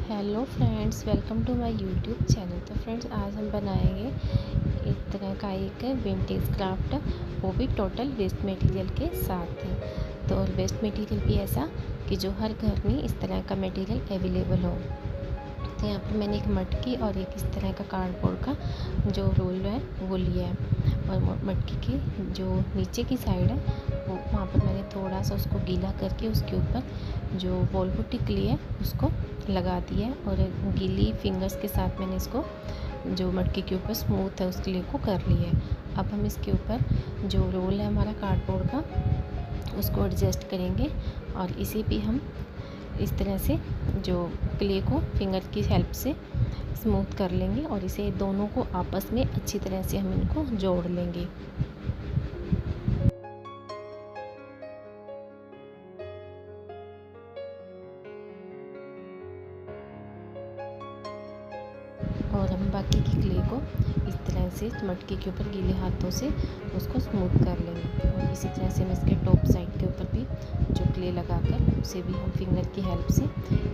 Hello friends, welcome to my YouTube channel. तो friends, आज हम बनाएंगे इस तरह का एक विंटेज क्राफ्ट, वो भी टोटल वेस्ट मटेरियल के साथ। तो वेस्ट मटेरियल भी ऐसा कि जो हर घर में इस तरह का मटेरियल अवेलेबल हो। तो यहाँ पर मैंने एक मटकी और एक इस तरह का कार्डबोर्ड का जो रोल है वो लिया है, और मटकी की जो नीचे की साइड है वो वहाँ पर मैंने थोड़ा सा उसको गीला करके उसके ऊपर जो वॉल पुट्टी क्ले है उसको लगा दिया है, और गीली फिंगर्स के साथ मैंने इसको जो मटकी के ऊपर स्मूथ है उस क्ले को कर लिया है। अब हम इसके ऊपर जो रोल है हमारा कार्डबोर्ड का उसको एडजस्ट करेंगे, और इसे भी हम इस तरह से जो क्ले को फिंगर की हेल्प से स्मूथ कर लेंगे, और इसे दोनों को आपस में अच्छी तरह से हम इनको जोड़ लेंगे। और हम बाकी की क्ले को इस तरह से मटकी के ऊपर गीले हाथों से उसको स्मूथ कर लेंगे, और इसी तरह से हम इसके टॉप साइड के ऊपर भी जो क्ले लगाकर उसे भी हम फिंगर की हेल्प से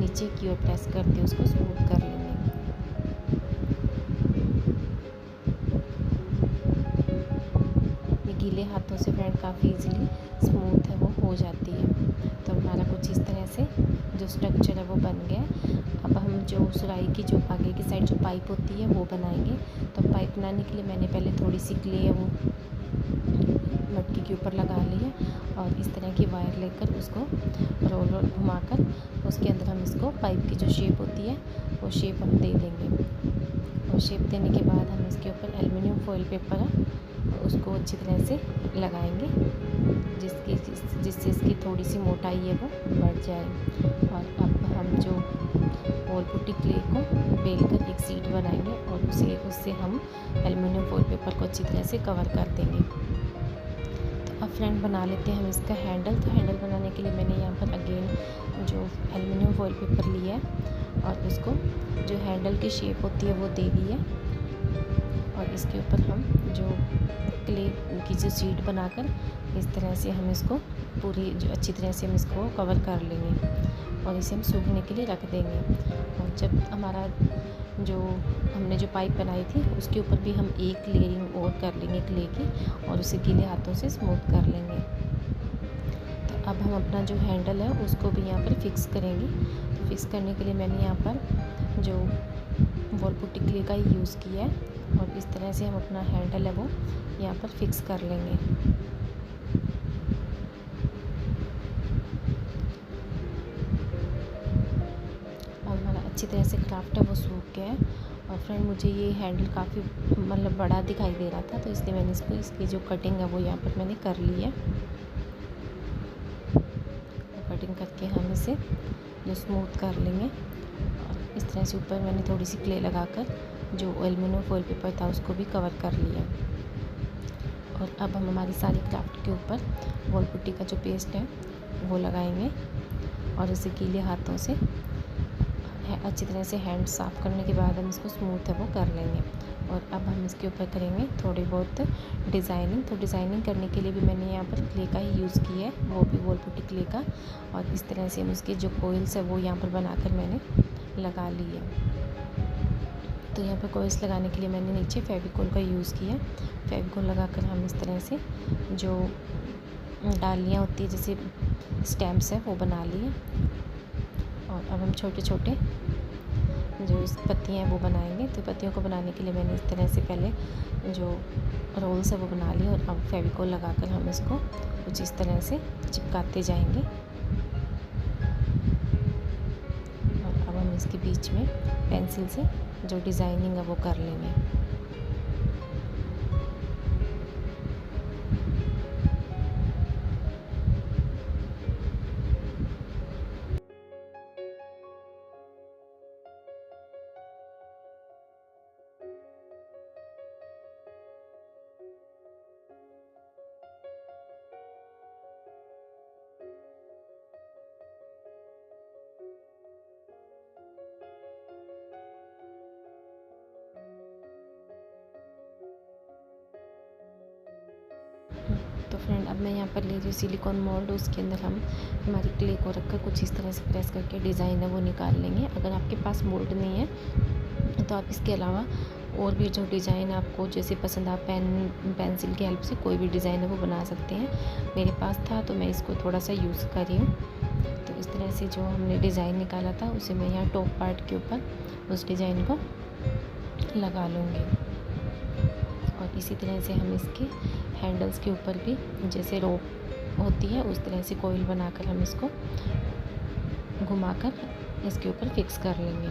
नीचे की ओर प्रेस करके उसको स्मूथ कर लेंगे। ये गीले हाथों से फ्रेंड काफ़ी इजीली स्मूथ है वो हो जाती है। तो हमारा कुछ इस तरह से जो स्ट्रक्चर है वो बन गया। अब हम जो सुराही की जो आगे की साइड जो पाइप होती है वो बनाएंगे। तो पाइप बनाने के लिए मैंने पहले थोड़ी सी क्ले है वो मटकी के ऊपर लगा ली है, और इस तरह की वायर लेकर उसको रोल रोल घुमाकर उसके अंदर हम इसको पाइप की जो शेप होती है वो शेप हम दे देंगे। और शेप देने के बाद हम इसके ऊपर एल्युमिनियम फॉइल पेपर है उसको अच्छी तरह से लगाएंगे, जिससे इसकी थोड़ी सी मोटाई है वो बढ़ जाए। और अब हम जो वॉल पुट्टी क्ले को बेल कर एक सीट बनाएंगे, और उससे हम एल्युमिनियम फॉइल पेपर को अच्छी तरह से कवर कर देंगे। तो अब फ्रेंड बना लेते हैं हम इसका हैंडल। तो हैंडल बनाने के लिए मैंने यहाँ पर अगेन जो एल्युमिनियम फॉइल पेपर लिया है, और इसको जो हैंडल की शेप होती है वो दे दी है, और इसके ऊपर हम जो क्ले की जो सीट बनाकर इस तरह से हम इसको पूरी जो अच्छी तरह से हम इसको कवर कर लेंगे, और इसे हम सूखने के लिए रख देंगे। और जब हमारा जो हमने जो पाइप बनाई थी उसके ऊपर भी हम एक लेयरिंग और कर लेंगे क्ले की, और उसे गीले हाथों से स्मूथ कर लेंगे। तो अब हम अपना जो हैंडल है उसको भी यहाँ पर फिक्स करेंगे। तो फिक्स करने के लिए मैंने यहाँ पर जो वॉल पुट्टी क्ले का ही यूज़ किया है, और इस तरह से हम अपना हैंडल है वो यहाँ पर फिक्स कर लेंगे। अब हमारा अच्छी तरह से क्राफ्ट है वो सूख गया है। और फ्रेंड, मुझे ये हैंडल काफ़ी मतलब बड़ा दिखाई दे रहा था, तो इसलिए मैंने इसकी जो कटिंग है वो यहाँ पर मैंने कर ली है। कटिंग करके हम इसे जो स्मूथ कर लेंगे, और इस तरह से ऊपर मैंने थोड़ी सी क्ले लगाकर जो एल्युमिनियम फॉइल पेपर था उसको भी कवर कर लिया। और अब हम हमारी सारी क्राफ्ट के ऊपर वॉल पुट्टी का जो पेस्ट है वो लगाएंगे, और इसे गीले हाथों से अच्छी तरह से हैंड साफ़ करने के बाद हम इसको स्मूथ है वो कर लेंगे। और अब हम इसके ऊपर करेंगे थोड़ी बहुत डिज़ाइनिंग। तो डिज़ाइनिंग करने के लिए भी मैंने यहाँ पर क्ले का ही यूज़ किया है, वो भी वॉल पुट्टी क्ले का, और इस तरह से हम इसके जो कोइल्स है वो यहाँ पर बनाकर मैंने लगा ली है। तो यहाँ पर कोइल्स लगाने के लिए मैंने नीचे फेविकोल का यूज़ किया। फेविकोल लगाकर हम इस तरह से जो डालियाँ होती है जैसे स्टैम्प्स है वो बना लिए। और अब हम छोटे छोटे जो इस पत्तियाँ हैं वो बनाएंगे। तो पत्तियों को बनाने के लिए मैंने इस तरह से पहले जो रोल्स है वो बना लिए, और अब फेविकोल लगाकर हम इसको कुछ इस तरह से चिपकाते जाएंगे। और अब हम इसके बीच में पेंसिल से जो डिज़ाइनिंग है वो कर लेंगे। तो फ्रेंड अब मैं यहाँ पर ले रही हूँ सिलिकॉन मोल्ड, उसके अंदर हम हमारी क्ले को रखकर कुछ इस तरह से प्रेस करके डिज़ाइन है वो निकाल लेंगे। अगर आपके पास मोल्ड नहीं है तो आप इसके अलावा और भी जो डिज़ाइन आपको जैसे पसंद, आप पेंसिल की हेल्प से कोई भी डिज़ाइन है वो बना सकते हैं। मेरे पास था तो मैं इसको थोड़ा सा यूज़ कर रही हूँ। तो इस तरह से जो हमने डिज़ाइन निकाला था उसे मैं यहाँ टॉप पार्ट के ऊपर उस डिज़ाइन को लगा लूँगी। और इसी तरह से हम इसके हैंडल्स के ऊपर भी जैसे रोप होती है उस तरह से कॉइल बनाकर हम इसको घुमाकर इसके ऊपर फिक्स कर लेंगे।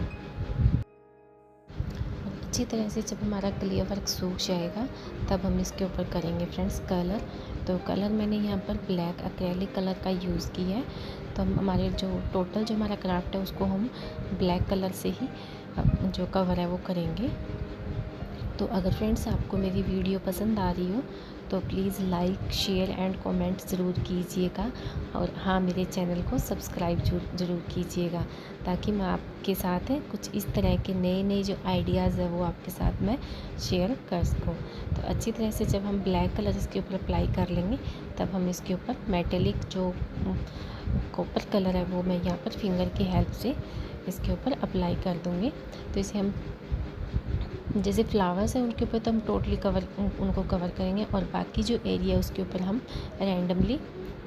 अच्छी तरह से जब हमारा क्ले वर्क सूख जाएगा तब हम इसके ऊपर करेंगे फ्रेंड्स कलर। तो कलर मैंने यहाँ पर ब्लैक एक्रेलिक कलर का यूज़ किया है। तो हम हमारे जो हमारा क्राफ्ट है उसको हम ब्लैक कलर से ही जो कवर है वो करेंगे। तो अगर फ्रेंड्स आपको मेरी वीडियो पसंद आ रही हो तो please like share and comment ज़रूर कीजिएगा। और हाँ, मेरे चैनल को सब्सक्राइब ज़रूर कीजिएगा ताकि मैं आपके साथ कुछ इस तरह के नए जो आइडियाज़ है वो आपके साथ मैं शेयर कर सकूँ। तो अच्छी तरह से जब हम ब्लैक कलर इसके ऊपर अप्लाई कर लेंगे तब हम इसके ऊपर मेटेलिक जो कॉपर कलर है वो मैं यहाँ पर फिंगर की हेल्प से इसके ऊपर अप्लाई कर दूँगी। तो इसे हम जैसे फ्लावर्स हैं उनके ऊपर तो हम टोटली उनको कवर करेंगे और बाकी जो एरिया उसके ऊपर हम रैंडमली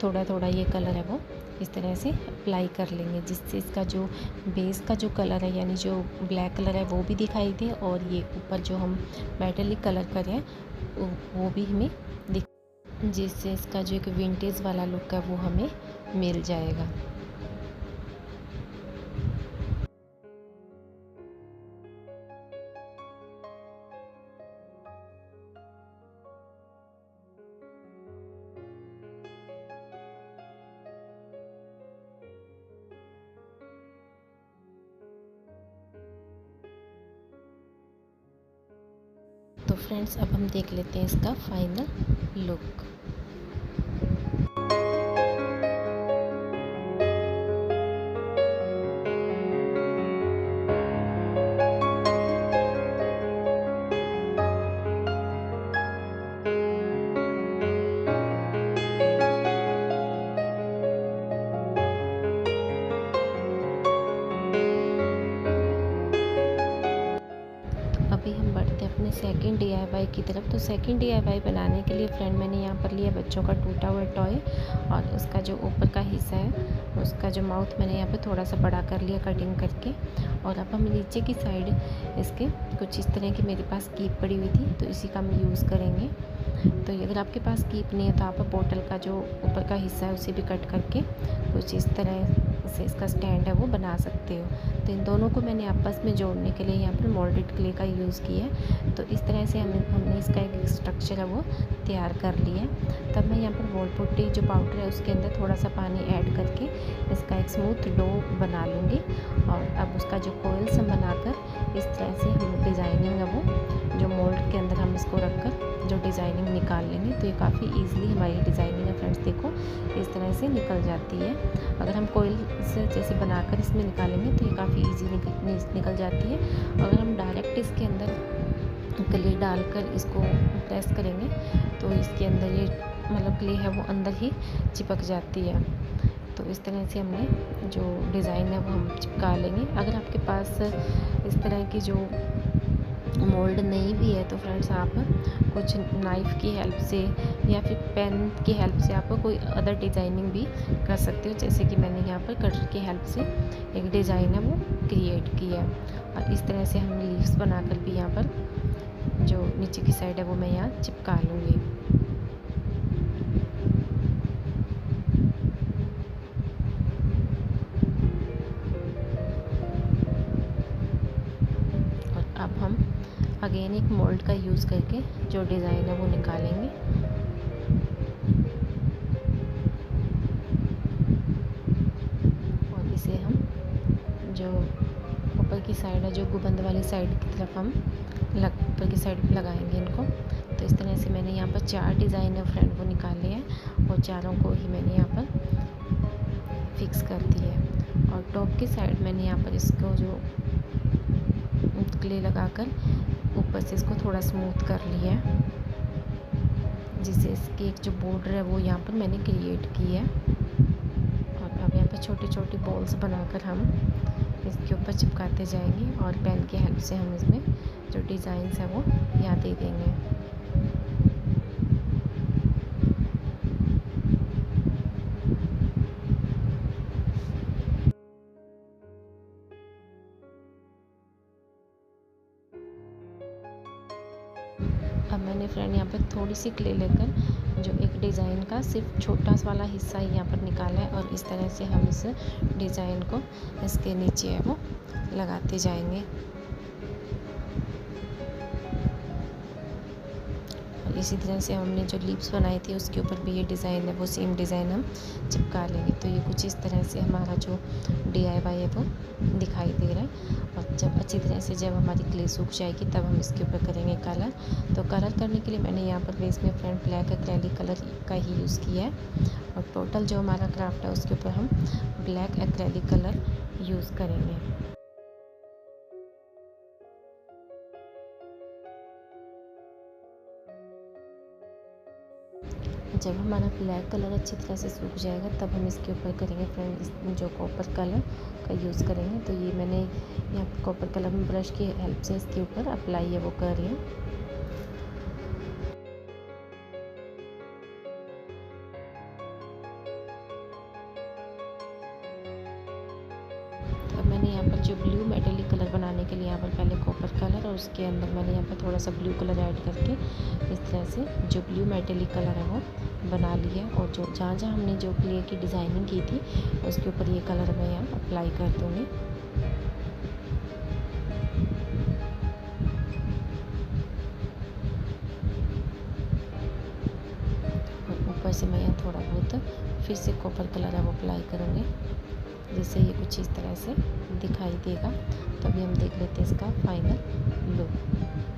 थोड़ा थोड़ा ये कलर है वो इस तरह से अप्लाई कर लेंगे, जिससे इसका जो बेस का जो कलर है यानी जो ब्लैक कलर है वो भी दिखाई दे और ये ऊपर जो हम मेटेलिक कलर करें वो भी हमें जिससे इसका जो एक विंटेज वाला लुक है वो हमें मिल जाएगा। तो फ्रेंड्स अब हम देख लेते हैं इसका फाइनल लुक। अभी हम बढ़ते हैं अपने सेकंड DIY की तरफ। तो सेकंड DIY बनाने के लिए फ्रेंड मैंने यहाँ पर लिया बच्चों का टूटा हुआ टॉय और उसका जो ऊपर का हिस्सा है उसका जो माउथ मैंने यहाँ पे थोड़ा सा बड़ा कर लिया कटिंग करके। और अब हम नीचे की साइड इसके कुछ इस तरह की मेरे पास कीप पड़ी हुई थी तो इसी का हम यूज़ करेंगे। तो अगर आपके पास कीप नहीं है तो आप बोतल का जो ऊपर का हिस्सा है उसे भी कट करके कुछ इस तरह से इसका स्टैंड है वो बना सकते हो। तो इन दोनों को मैंने आपस में जोड़ने के लिए यहाँ पर मोल्डेड क्ले का यूज़ किया है। तो इस तरह से हमने इसका एक स्ट्रक्चर है वो तैयार कर लिया है। तब मैं यहाँ पर वॉल पुट्टी जो पाउडर है उसके अंदर थोड़ा सा पानी ऐड करके इसका एक स्मूथ डो बना लूँगी। और अब उसका जो कोयल्स हम बनाकर इस तरह से हम डिज़ाइनिंग है वो जो मोल्ड के अंदर हम इसको रख कर जो डिज़ाइनिंग निकाल लेंगे। तो ये काफ़ी ईजिली हमारी डिज़ाइनिंग है फ्रेंड्स, देखो इस तरह से निकल जाती है। अगर हम कोयल से जैसे बनाकर इसमें निकालेंगे तो ये काफ़ी ईजी निकल जाती है। अगर हम डायरेक्ट इसके अंदर क्ले डालकर इसको प्रेस करेंगे तो इसके अंदर ये मतलब क्ले है वो अंदर ही चिपक जाती है। तो इस तरह से हमने जो डिज़ाइन है वो हम चिपका लेंगे। अगर आपके पास इस तरह की जो मोल्ड नहीं भी है तो फ्रेंड्स आप कुछ नाइफ़ की हेल्प से या फिर पेन की हेल्प से आप कोई अदर डिज़ाइनिंग भी कर सकते हो। जैसे कि मैंने यहाँ पर कटर की हेल्प से एक डिज़ाइन है वो क्रिएट किया है। और इस तरह से हम लीव्स बनाकर भी यहाँ पर जो नीचे की साइड है वो मैं यहाँ चिपका लूँगी। और अब हम अगेन एक मोल्ड का यूज़ करके जो डिज़ाइन है वो निकालेंगे। और इसे हम जो ऊपर की साइड है जो गुबंद वाली साइड की तरफ हम ऊपर की साइड लगाएंगे इनको। तो इस तरह से मैंने यहाँ पर 4 डिज़ाइन है फ्रेंड वो निकाले हैं और चारों को ही मैंने यहाँ पर फिक्स कर दिया है। और टॉप की साइड मैंने यहाँ पर इसको जो क्ले लगाकर ऊपर से इसको थोड़ा स्मूथ कर लिया है। जिससे इसकी एक जो बॉर्डर है वो यहाँ पर मैंने क्रिएट की है। और अब यहाँ पर छोटी छोटी बॉल्स बनाकर हम इसके ऊपर चिपकाते जाएंगे और पेन की हेल्प से हम इसमें जो डिज़ाइंस है वो यहाँ दे देंगे। अब मैंने फ्रेंड यहाँ पर थोड़ी सी क्ले लेकर जो एक डिज़ाइन का सिर्फ छोटा सा वाला हिस्सा ही यहाँ पर निकाला है और इस तरह से हम इस डिज़ाइन को इसके नीचे है वो लगाते जाएंगे। और इसी तरह से हमने जो लिप्स बनाई थी उसके ऊपर भी ये डिज़ाइन है वो सेम डिज़ाइन हम चिपका लेंगे। तो ये कुछ इस तरह से हमारा जो DIY है वो दिखाई दे रहा है। और जब अच्छी तरह से जब हमारी क्ले सूख जाएगी तब हम इसके ऊपर करेंगे कलर। तो कलर करने के लिए मैंने यहाँ पर बेस में फ्रेंड ब्लैक एक्रेलिक कलर का ही यूज़ किया है और टोटल जो हमारा क्राफ्ट है उसके ऊपर हम ब्लैक एक्रेलिक कलर यूज़ करेंगे। जब हमारा ब्लैक कलर अच्छी तरह से सूख जाएगा तब हम इसके ऊपर करेंगे फ्रेंड जो कॉपर कलर का यूज़ करेंगे। तो ये मैंने यहाँ पर कॉपर कलर में ब्रश की हेल्प से इसके ऊपर अप्लाई है वो कर रही हूँ। तो अब मैंने यहाँ पर जो ब्लू मेटेलिक कलर बनाने के लिए यहाँ पर पहले कॉपर कलर और उसके अंदर मैंने यहाँ पर थोड़ा सा ब्लू कलर ऐड करके इस तरह से जो ब्लू मेटेलिक कलर है वो बना लिया। और जो जहाँ जहाँ हमने जो क्ले की डिज़ाइनिंग की थी उसके ऊपर ये कलर मैं यहाँ अप्लाई कर दूँगी। और ऊपर से मैं यहाँ थोड़ा बहुत फिर से कॉपर कलर है वो अप्लाई करूँगी जिससे ये कुछ इस तरह से दिखाई देगा। तो अभी हम देख लेते हैं इसका फाइनल लुक।